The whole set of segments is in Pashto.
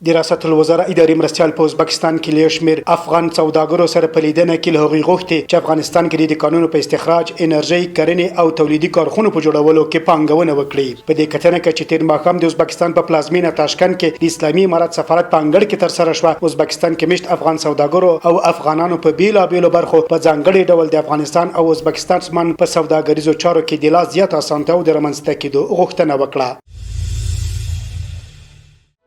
د ریاست الوزرا اداري مرستیال په ازبکستان کې له شمېر افغان سوداګرو سره په لیدنه کې له هغوی غوښتي چې افغانستان کې د کانونو په استخراج، انرژي، کرنې او تولیدي کارخونو په جوړولو کې پانګونه وکړي. په دې کتنه کې چې تیر ماښام د ازبکستان په پلازمینه تاشکند کې د اسلامي امارت سفارت په انګړ کې ترسره شوه، ازبکستان کې مشت افغان سوداګرو او افغانانو په بیلابیلو برخو په ځانګړي ډول د افغانستان او ازبکستان ترمنځ په سوداګریزو چارو کې د لا زیات اسانتیاو د رامنځته کېدو غوښتنه وکړه.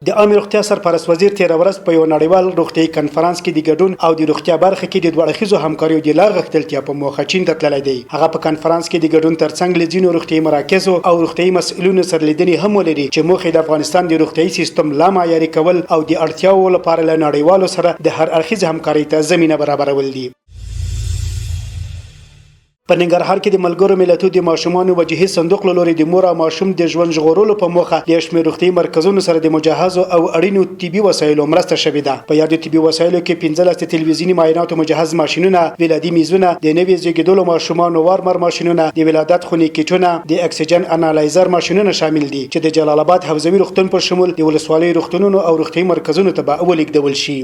د عامه روغتیا سرپرست وزیر تیر ورځ په یو نړیوال روغتیايي کنفرانس کې د ګډون او د روغتیا برخه کې د دوه اړخیزو همکاریو د لا غښتلتیا په موخه چین ته تللی دی. هغه په کنفرانس کې د ګډون ترڅنګ له ځینو روغتیايي مراکزو او روغتیايي مسؤلینو سره لیدنې هم ولري چې موخه د افغانستان د روغتیايي سیستم لا معیاري کول او د اړتیاو لپاره له نړیوالو سره د هر اړخیز همکارۍ ته زمینه برابرول دي. په ننګرهار کې د ملګرو ملتونو د ماشومانو وجهي صندوق له لوري د مور او ماشوم د ژوند ژغورلو په موخه د شمېر روغتیايي مرکزونو سره د مجهزو او اړینو طبي وسایلو مرسته شوې ده. په یادو طبي وسایلو کې 15 تلویزیوني معایناتو مجهز ماشینونه، ولادي میزونه، د نوي زیږیدلو ماشومانو وارمر ماشینونه، د ولادت خونې کیټونه، د اکسیجن انالایزر ماشینونه شامل دي چې د جلال آباد حوزوي روغتون پر شمول د ولسوالۍ روغتونونو او روغتیايي مرکزونو ته به ولېږدول شي.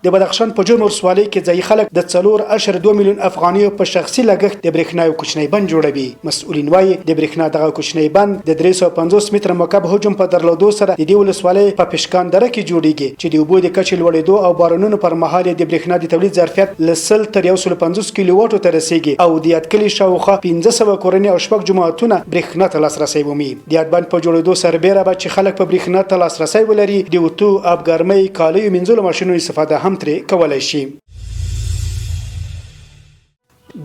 د بدخشان په جرم ولسوالۍ کې ځایي خلک د 4.2 میلیون افغانیو په شخصي لګښت د برېښنا یو کوچنی بند جوړوي. مسؤلین وایي د برېښنا دغه کوچنی بند د 350 متره مکعب حجم په درلودو سره د دې ولسوالۍ په پشکان دره کې جوړیږي چې د اوبو د کچې لوړېدو او بارانونو پر مهال د برېښنا د تولید ظرفیت له 100 تر 150 کیلو واټو ته رسیږي او د یاد کلي شاوخوا 1500 کورنۍ او شپږ جماعتونه برېښنا ته لاسرسی مومي. د یاد بند په جوړېدو سربېره به چې خلک په برېښنا ته لاسرسی ولري، د اوتو، ابګرمۍ، کالیو مینځلو ماشینونو استفاده هم ترې کولی شي.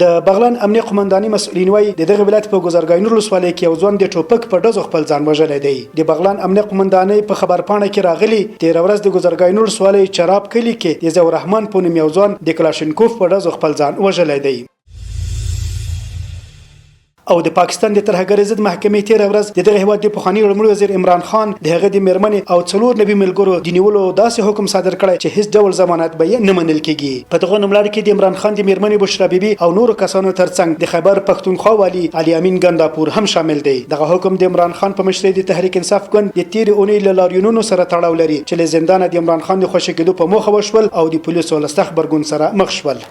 د بغلان امنیه قومنداني مسؤلین وایي د دغه ولایت په ګذرګاینور ولسوالۍ کې یو ځوان د ټوپک په ډزو خپل ځان وژلی دی. د بغلان امنیه قومندانۍ په خبرپاڼه کې راغلي تیر ورځ د ګذرګاینور ولسوالۍ چراب کلي کې د ضیاء الرحمن په نوم یو ځوان د کلاشینکوف په ډزو خپل ځان وژلی دی. او د پاکستان د ترهګرۍ ضد محکمې تیر ورځ د دغه هیواد د پخواني لومړي وزیر عمران خان د هغه د میرمنې او 4 نوي ملګرو د نیولو داسې حکم صادر کړی چې هیڅ ډول ضمانت به یې نه منل کیږي. په دغه نوملړ کې د عمران خان د میرمنې بشرا بیبي او نورو کسانو ترڅنګ د خیبر پښتونخوا والي علي امین ګنداپور هم شامل دی. دغه حکم د عمران خان په مشرۍ د تحریک انصاف ګوند د تیر اونۍ له لاریونونو سره تړاو لري چې له زندان د عمران خان د خوشی کېدو په موخه وشول او د پولیسو له سخت غبرګون سره مخ شول.